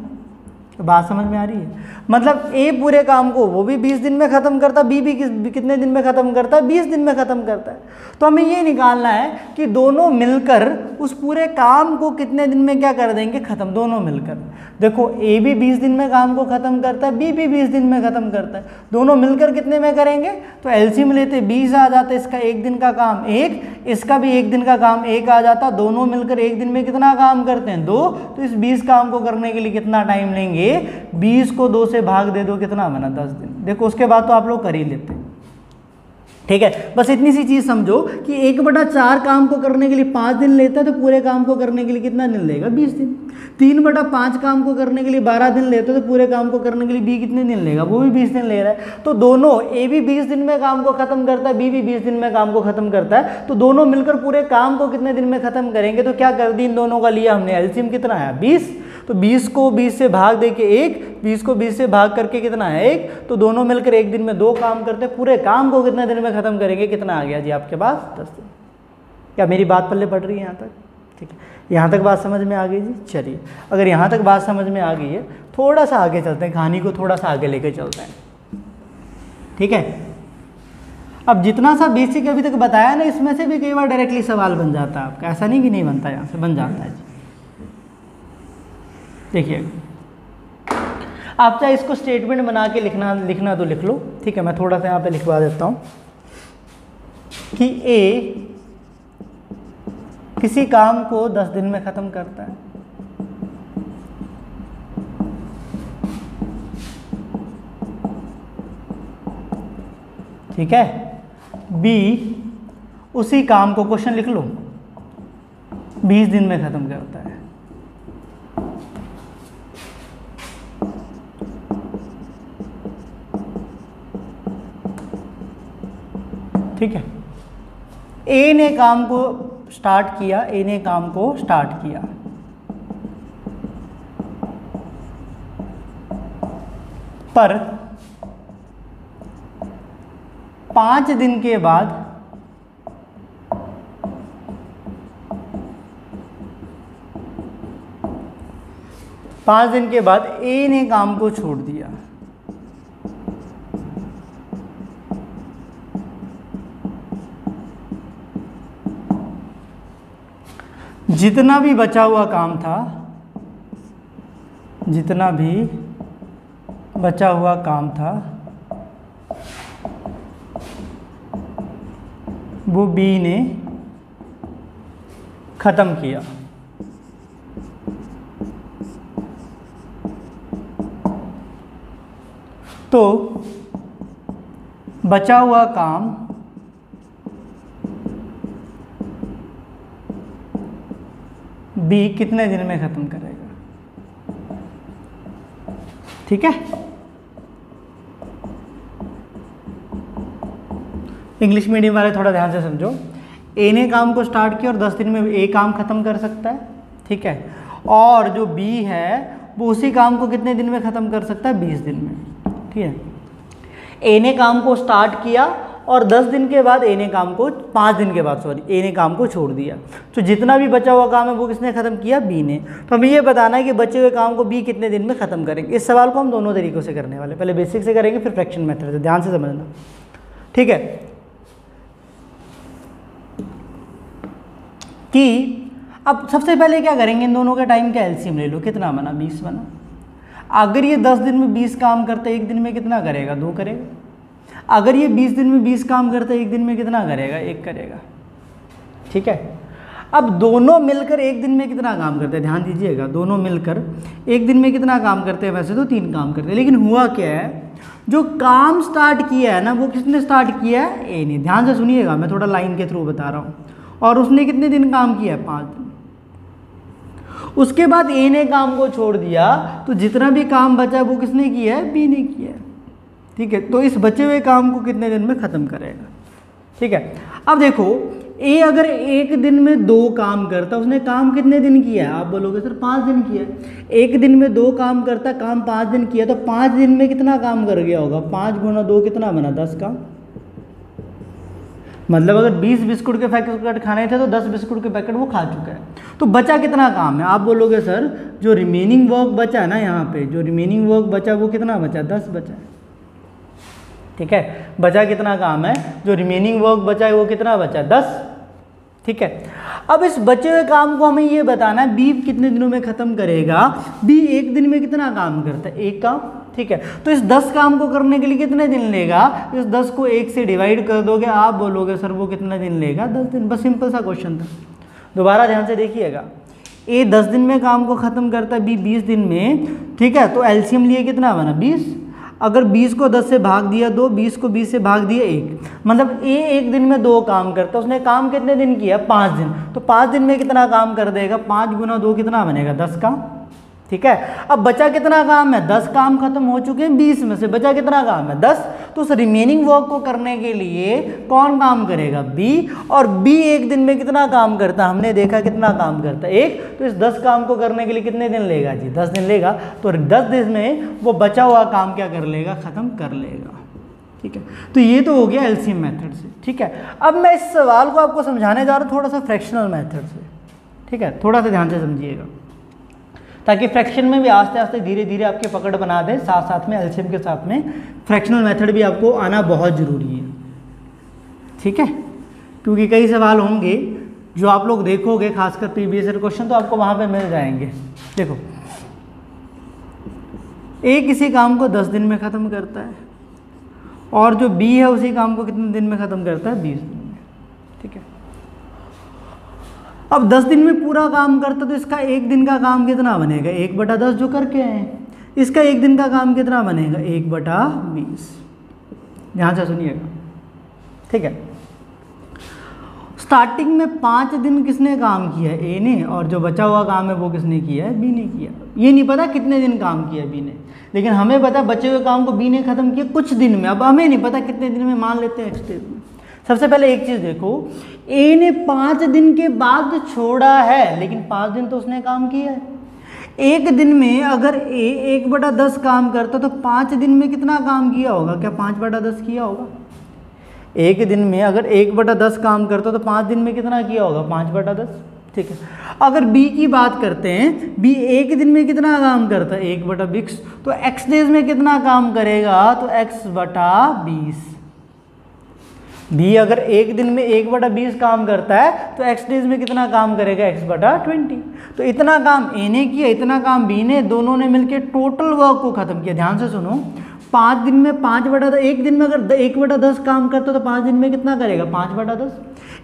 तो बात समझ में आ रही है? मतलब ए पूरे काम को वो भी 20 दिन में ख़त्म करता, बी भी कितने दिन में ख़त्म करता है? 20 दिन में ख़त्म करता है। तो हमें ये निकालना है कि दोनों मिलकर उस पूरे काम को कितने दिन में क्या कर देंगे? ख़त्म। दोनों मिलकर देखो, ए भी 20 दिन में काम को ख़त्म करता है, बी भी 20 दिन में ख़त्म करता है, दोनों मिलकर कितने में करेंगे? तो एलसीएम लेते 20 आ जाता है, इसका एक दिन का काम 1, इसका भी एक दिन का काम 1 आ जाता, दोनों मिलकर एक दिन में कितना काम करते हैं? 2। तो इस 20 काम को करने के लिए कितना टाइम लेंगे? 20 को 2 से भाग दे दो, कितना बना? 10 दिन। देखो उसके बाद तो आप लोग कर ही लेते हैं, ठीक है। बस इतनी सी चीज़ समझो कि 1/4 काम को करने के लिए 5 दिन लेता है, तो पूरे काम को करने के लिए कितना दिन लेगा? 20 दिन। 3/5 काम को करने के लिए 12 दिन लेते हो, तो पूरे काम को करने के लिए बी कितने दिन लेगा? वो भी 20 दिन ले रहा है। तो दोनों, ए भी 20 दिन में काम को खत्म करता है, बी भी 20 दिन में काम को खत्म करता है, तो दोनों मिलकर पूरे काम को कितने दिन में खत्म करेंगे? तो क्या कर दी इन दोनों का लिया हमने, एलसीएम कितना है? 20। तो 20 को 20 से भाग दे के 1, 20 को 20 से भाग करके कितना है? 1। तो दोनों मिलकर एक दिन में 2 काम करते हैं, पूरे काम को कितने दिन में खत्म करेंगे? कितना आ गया जी आपके पास? 10 दिन। क्या मेरी बात पल्ले पड़ रही है यहाँ तक? ठीक है, यहाँ तक बात समझ में आ गई जी। चलिए, अगर यहाँ तक बात समझ में आ गई है, थोड़ा सा आगे चलते हैं, कहानी को थोड़ा सा आगे लेके चलते हैं, ठीक है। अब जितना सा बेसिक अभी तक बताया ना, इसमें से भी कई बार डायरेक्टली सवाल बन जाता है आपका, ऐसा नहीं कि नहीं बनता, यहाँ से बन जाता है जी। देखिए, आप चाहे इसको स्टेटमेंट बना के लिखना तो लिख लो, ठीक है। मैं थोड़ा सा यहाँ पे लिखवा देता हूँ कि ए किसी काम को 10 दिन में ख़त्म करता है, ठीक है। बी उसी काम को, क्वेश्चन लिख लो, 20 दिन में ख़त्म करता है, ठीक है। ए ने काम को स्टार्ट किया, ए ने काम को स्टार्ट किया, पर 5 दिन के बाद ए ने काम को छोड़ दिया, जितना भी बचा हुआ काम था, जितना भी बचा हुआ काम था वो बी ने ख़त्म किया। तो बचा हुआ काम बी कितने दिन में ख़त्म करेगा, ठीक है। इंग्लिश मीडियम वाले थोड़ा ध्यान से समझो, ए ने काम को स्टार्ट किया और 10 दिन में ए काम ख़त्म कर सकता है, ठीक है। और जो बी है वो उसी काम को कितने दिन में ख़त्म कर सकता है? 20 दिन में, ठीक है। ए ने काम को स्टार्ट किया और 10 दिन के बाद ए ने काम को, 5 दिन के बाद सॉरी, ए ने काम को छोड़ दिया। तो जितना भी बचा हुआ काम है वो किसने ख़त्म किया? बी ने। तो हमें ये बताना है कि बचे हुए काम को बी कितने दिन में ख़त्म करेंगे। इस सवाल को हम दोनों तरीक़ों से करने वाले, पहले बेसिक से करेंगे फिर फ्रैक्शन मेथड से, ध्यान से समझना, ठीक है। कि अब सबसे पहले क्या करेंगे, इन दोनों का टाइम का एलसीएम ले लो, कितना बना? 20 बना। अगर ये 10 दिन में 20 काम करते एक दिन में कितना करेगा? 2 करेगा। अगर ये 20 दिन में 20 काम करता है एक दिन में कितना करेगा? 1 करेगा, ठीक है। अब दोनों मिलकर एक दिन में कितना काम करते हैं? ध्यान दीजिएगा, दोनों मिलकर एक दिन में कितना काम करते हैं? वैसे तो 3 काम करते हैं, लेकिन हुआ क्या है, जो काम स्टार्ट किया है ना वो किसने स्टार्ट किया है? ए ने। ध्यान से सुनिएगा, मैं थोड़ा लाइन के थ्रू बता रहा हूँ। और उसने कितने दिन काम किया है? 5 दिन। उसके बाद ए ने काम को छोड़ दिया, तो जितना भी काम बचा वो किसने किया है? बी ने किया है, ठीक है। तो इस बचे हुए काम को कितने दिन में ख़त्म करेगा, ठीक है। अब देखो, ए अगर एक दिन में 2 काम करता, उसने काम कितने दिन किया है? आप बोलोगे सर 5 दिन किया है। एक दिन में 2 काम करता, काम 5 दिन किया, तो 5 दिन में कितना काम कर गया होगा? 5 गुना 2 कितना बना? 10 काम। मतलब अगर 20 बिस्कुट के पैकेट खाने थे तो 10 बिस्कुट के पैकेट वो खा चुका है। तो बचा कितना काम है, आप बोलोगे सर जो रिमेनिंग वर्क बचा है ना, यहाँ पे जो रिमेनिंग वर्क बचा वो कितना बचा, 10 बचा है। ठीक है, बचा कितना काम है, जो रिमेनिंग वर्क बचा है वो कितना बचा, 10। ठीक है, अब इस बचे हुए काम को हमें ये बताना है बी कितने दिनों में खत्म करेगा। बी एक दिन में कितना काम करता है, एक काम। ठीक है, तो इस 10 काम को करने के लिए कितने दिन लेगा, इस 10 को 1 से डिवाइड कर दोगे, आप बोलोगे सर वो कितना दिन लेगा, 10 दिन। बस सिंपल सा क्वेश्चन था। दोबारा ध्यान से देखिएगा, ए 10 दिन में काम को खत्म करता है, बी 20 दिन में। ठीक है, तो एलसीएम लिए कितना बना, 20। अगर 20 को 10 से भाग दिया 2, 20 को 20 से भाग दिया 1, मतलब ए एक दिन में 2 काम करता है। उसने काम कितने दिन किया, 5 दिन। तो 5 दिन में कितना काम कर देगा, 5 गुना 2 कितना बनेगा, 10 काम। ठीक है, अब बचा कितना काम है, 10 काम खत्म हो चुके हैं, 20 में से बचा कितना काम है, 10। तो उस रिमेनिंग वर्क को करने के लिए कौन काम करेगा, बी। और बी एक दिन में कितना काम करता है, हमने देखा कितना काम करता है, 1। तो इस 10 काम को करने के लिए कितने दिन लेगा जी, 10 दिन लेगा। तो 10 दिन में वो बचा हुआ काम क्या कर लेगा, खत्म कर लेगा। ठीक है, तो ये तो हो गया एलसीएम मेथड से। ठीक है, अब मैं इस सवाल को आपको समझाने जा रहा हूँ थोड़ा सा फ्रैक्शनल मेथड से। ठीक है, थोड़ा सा ध्यान से समझिएगा, ताकि फ्रैक्शन में भी आस्ते आस्ते धीरे धीरे आपके पकड़ बना दें, साथ साथ में एलसीएम के साथ में फ्रैक्शनल मेथड भी आपको आना बहुत ज़रूरी है। ठीक है, क्योंकि कई सवाल होंगे जो आप लोग देखोगे, खासकर प्रीवियस ईयर क्वेश्चन तो आपको वहाँ पे मिल जाएंगे। देखो, ए किसी काम को 10 दिन में ख़त्म करता है, और जो बी है उसी काम को कितने दिन में ख़त्म करता है, 20 दिन में। ठीक है, अब 10 दिन में पूरा काम करता तो इसका एक दिन का काम कितना बनेगा, 1/10 जो करके आए हैं। इसका एक दिन का काम कितना बनेगा, 1/20। ध्यान से सुनिएगा। ठीक है, स्टार्टिंग में 5 दिन किसने काम किया है, ए ने, और जो बचा हुआ काम है वो किसने किया है, बी ने किया। ये नहीं पता कितने दिन काम किया बी ने, लेकिन हमें पता बचे हुए काम को बी ने खत्म किया कुछ दिन में। अब हमें नहीं पता कितने दिन में, मान लेते हैं एक्स डेज में। सबसे पहले एक चीज़ देखो, ए ने 5 दिन के बाद छोड़ा है, लेकिन 5 दिन तो उसने काम किया है। एक दिन में अगर ए 1/10 काम करता तो 5 दिन में कितना काम किया होगा, क्या 5/10 किया होगा। एक दिन में अगर 1/10 काम करता तो 5 दिन में कितना किया होगा, 5/10। ठीक है, अगर बी की बात करते हैं, बी एक दिन में कितना काम करता है, 1/20। तो एक्स डेज में कितना काम करेगा, तो x/20। बी अगर एक दिन में 1/20 काम करता है तो एक्स डेज में कितना काम करेगा, x/20। तो इतना काम ए ने किया, इतना काम बी ने, दोनों ने मिलकर टोटल वर्क को खत्म किया। ध्यान से सुनो, 5 दिन में 5/10, एक दिन में अगर 1/10 काम करता तो 5 दिन में कितना करेगा, 5/10।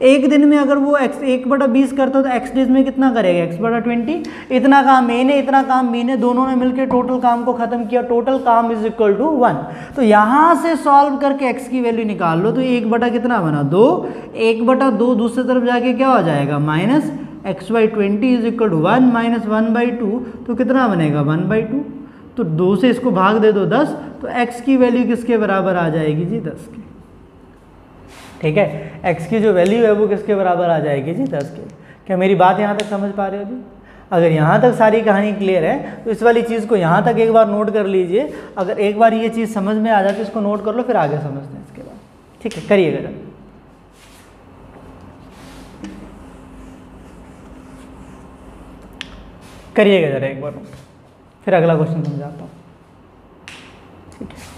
एक दिन में अगर वो 1/20 करता तो एक्स डेज में कितना करेगा, x/20। इतना काम ए ने, इतना काम बी ने, दोनों ने मिलकर टोटल काम को खत्म किया। टोटल काम इज इक्वल टू 1। तो यहाँ से सॉल्व करके x की वैल्यू निकाल लो, तो 1 कितना बना, 2। 1/2 दूसरी तरफ जाके क्या हो जाएगा, minus x/20 is equal to 1 minus 1/2। तो कितना बनेगा, 1/2। तो 2 से इसको भाग दे दो 10, तो x की वैल्यू किसके बराबर आ जाएगी जी, 10 की। ठीक है, x की जो वैल्यू है वो किसके बराबर आ जाएगी जी, 10 के। क्या मेरी बात यहाँ तक समझ पा रहे हो जी। अगर यहाँ तक सारी कहानी क्लियर है तो इस वाली चीज़ को यहाँ तक एक बार नोट कर लीजिए। अगर एक बार ये चीज़ समझ में आ जाती है इसको नोट कर लो, फिर आगे समझते हैं इसके बाद। ठीक है, करिएगा जरा। करिएगा जरा एक बार नोट, फिर अगला क्वेश्चन समझाता हूँ। ठीक है,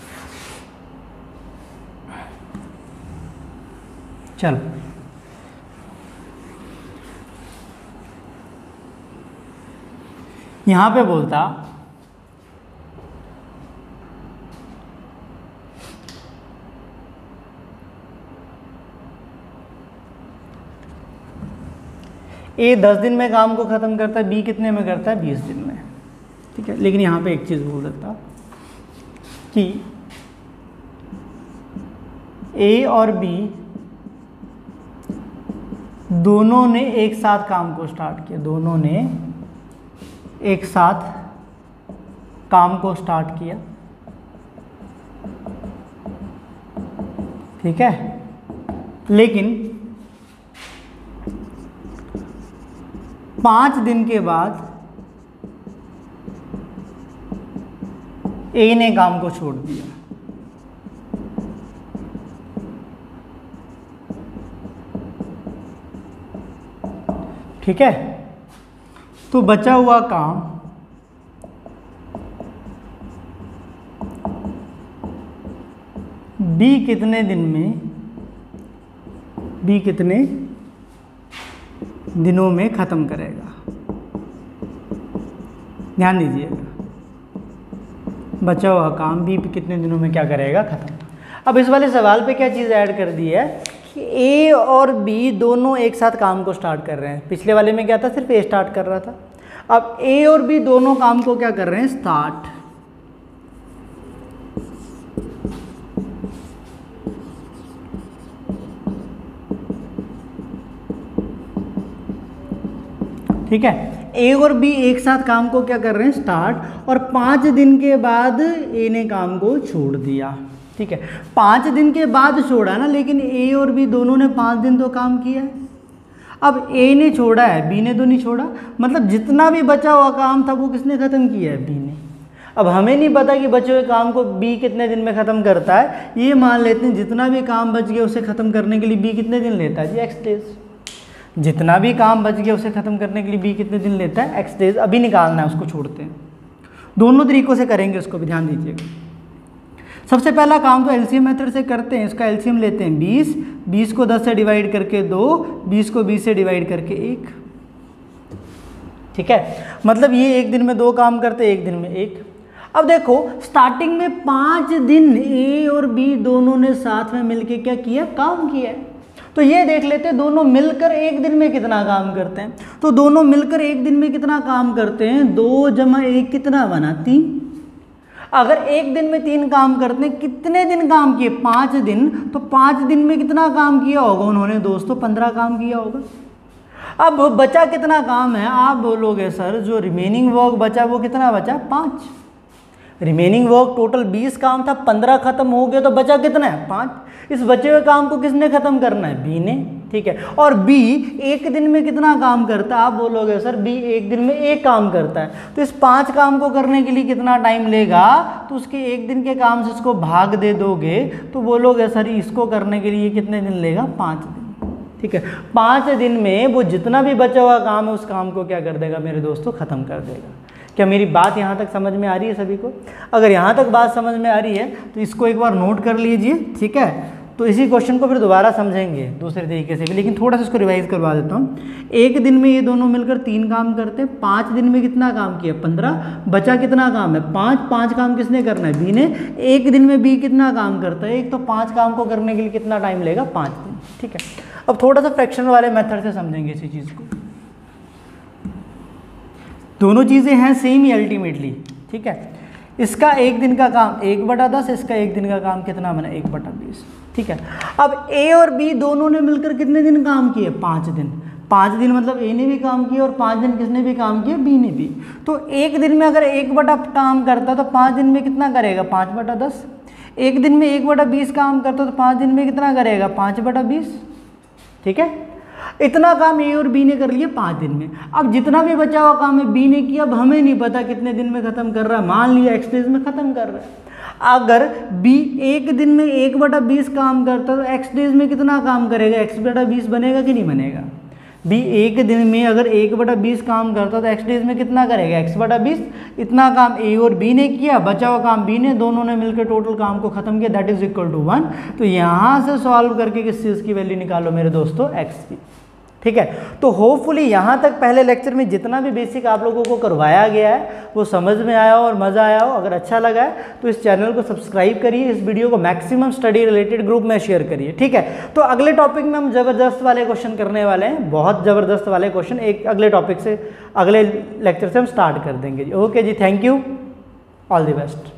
चलो यहाँ पे बोलता ए 10 दिन में काम को ख़त्म करता है, बी कितने में करता है, 20 दिन में। ठीक है, लेकिन यहाँ पे एक चीज़ बोल देता कि ए और बी दोनों ने एक साथ काम को स्टार्ट किया, दोनों ने एक साथ काम को स्टार्ट किया। ठीक है, लेकिन 5 दिन के बाद ए ने काम को छोड़ दिया। ठीक है, तो बचा हुआ काम बी कितने दिनों में ख़त्म करेगा। ध्यान दीजिएगा, बचा हुआ काम बी कितने दिनों में क्या करेगा, ख़त्म। अब इस वाले सवाल पे क्या चीज़ ऐड कर दी है कि ए और बी दोनों एक साथ काम को स्टार्ट कर रहे हैं। पिछले वाले में क्या था, सिर्फ ए स्टार्ट कर रहा था। अब ए और बी दोनों काम को क्या कर रहे हैं, स्टार्ट। ठीक है, ए और बी एक साथ काम को क्या कर रहे हैं, स्टार्ट। और 5 दिन के बाद ए ने काम को छोड़ दिया। ठीक है, 5 दिन के बाद छोड़ा ना, लेकिन ए और बी दोनों ने 5 दिन तो काम किया है। अब ए ने छोड़ा है, बी ने तो नहीं छोड़ा, मतलब जितना भी बचा हुआ काम था वो किसने ख़त्म किया है, बी ने। अब हमें नहीं पता कि बचे हुए काम को बी कितने दिन में ख़त्म करता है, ये मान लेते हैं जितना भी काम बच गया उसे ख़त्म करने के लिए बी कितने दिन लेता है जी, x डेज। जितना भी काम बच गया उसे ख़त्म करने के लिए बी कितने दिन लेता है, x डेज। अभी निकालना है, उसको छोड़ते हैं। दोनों तरीक़ों से करेंगे, उसको भी ध्यान दीजिएगा। सबसे पहला काम तो एलसीएम मेथड से करते हैं। इसका एलसीएम लेते हैं 20, 20 को 10 से डिवाइड करके 2, 20 को 20 से डिवाइड करके 1। ठीक है, मतलब ये एक दिन में 2 काम करते, एक दिन में 1। अब देखो, स्टार्टिंग में 5 दिन ए और बी दोनों ने साथ में मिलके क्या किया, काम किया है। तो ये देख लेते हैं दोनों मिलकर एक दिन में कितना काम करते हैं। तो दोनों मिलकर एक दिन में कितना काम करते हैं, 2 + 1 कितना बना, 3। अगर एक दिन में 3 काम करते हैं, कितने दिन काम किए, 5 दिन। तो 5 दिन में कितना काम किया होगा उन्होंने दोस्तों, 15 काम किया होगा। अब बचा कितना काम है, आप बोलोगे सर जो रिमेनिंग वर्क बचा वो कितना बचा, 5। रिमेनिंग वर्क टोटल 20 काम था, 15 खत्म हो गया, तो बचा कितना है, 5। इस बचे हुए काम को किसने खत्म करना है, बी ने। ठीक है, और बी एक दिन में कितना काम करता है, आप बोलोगे सर बी एक दिन में 1 काम करता है, तो इस 5 काम को करने के लिए कितना टाइम लेगा, तो उसके एक दिन के काम से इसको भाग दे दोगे तो बोलोगे सर इसको करने के लिए कितने दिन लेगा, 5 दिन। ठीक है, 5 दिन में वो जितना भी बचा हुआ काम है उस काम को क्या कर देगा मेरे दोस्तों, ख़त्म कर देगा। क्या मेरी बात यहाँ तक समझ में आ रही है सभी को? अगर यहाँ तक बात समझ में आ रही है तो इसको एक बार नोट कर लीजिए। ठीक है, तो इसी क्वेश्चन को फिर दोबारा समझेंगे दूसरे तरीके से भी, लेकिन थोड़ा सा इसको रिवाइज करवा देता हूँ। एक दिन में ये दोनों मिलकर 3 काम करते हैं, 5 दिन में कितना काम किया, 15। बचा कितना काम है, 5 काम किसने करना है, बी ने। एक दिन में बी कितना काम करता है, 1, तो 5 काम को करने के लिए कितना टाइम लेगा, 5 दिन। ठीक है, अब थोड़ा सा फ्रैक्शन वाले मेथड से समझेंगे इसी चीज़ को। दोनों चीज़ें हैं सेम ही अल्टीमेटली। ठीक है, इसका एक दिन का काम 1/10, इसका एक दिन का काम कितना बना, 1/20। ठीक है, अब ए और बी दोनों ने मिलकर कितने दिन काम किए, 5 दिन। 5 दिन मतलब ए ने भी काम किया और 5 दिन किसने भी काम किया, बी ने भी। तो एक दिन में अगर 1 काम करता तो 5 दिन में कितना करेगा, 5/10। एक दिन में 1/20 काम करता तो 5 दिन में कितना करेगा, 5/20। ठीक है, इतना काम ए और बी ने कर लिया 5 दिन में। अब जितना भी बचा हुआ काम है बी ने किया, अब हमें नहीं पता कितने दिन में ख़त्म कर रहा है, मान लिया x डेज में ख़त्म कर रहा है। अगर बी एक दिन में 1/20 काम करता तो x डेज में कितना काम करेगा, x/20 बनेगा कि नहीं बनेगा। बी एक दिन में अगर 1/20 काम करता तो x डेज में कितना करेगा, x/20। इतना काम ए और बी ने किया, बचा हुआ काम बी ने, दोनों ने मिलकर टोटल काम को खत्म किया, दैट इज इक्वल टू 1। तो यहाँ से सॉल्व करके किस चीज़ की वैल्यू निकालो मेरे दोस्तों, x की। ठीक है, तो होपफुली यहाँ तक पहले लेक्चर में जितना भी बेसिक आप लोगों को करवाया गया है वो समझ में आया हो और मज़ा आया हो। अगर अच्छा लगा है तो इस चैनल को सब्सक्राइब करिए, इस वीडियो को मैक्सिमम स्टडी रिलेटेड ग्रुप में शेयर करिए। ठीक है, तो अगले टॉपिक में हम ज़बरदस्त वाले क्वेश्चन करने वाले हैं, बहुत ज़बरदस्त वाले क्वेश्चन। एक अगले टॉपिक से, अगले लेक्चर से हम स्टार्ट कर देंगे जी। ओके जी, thank you, all the best.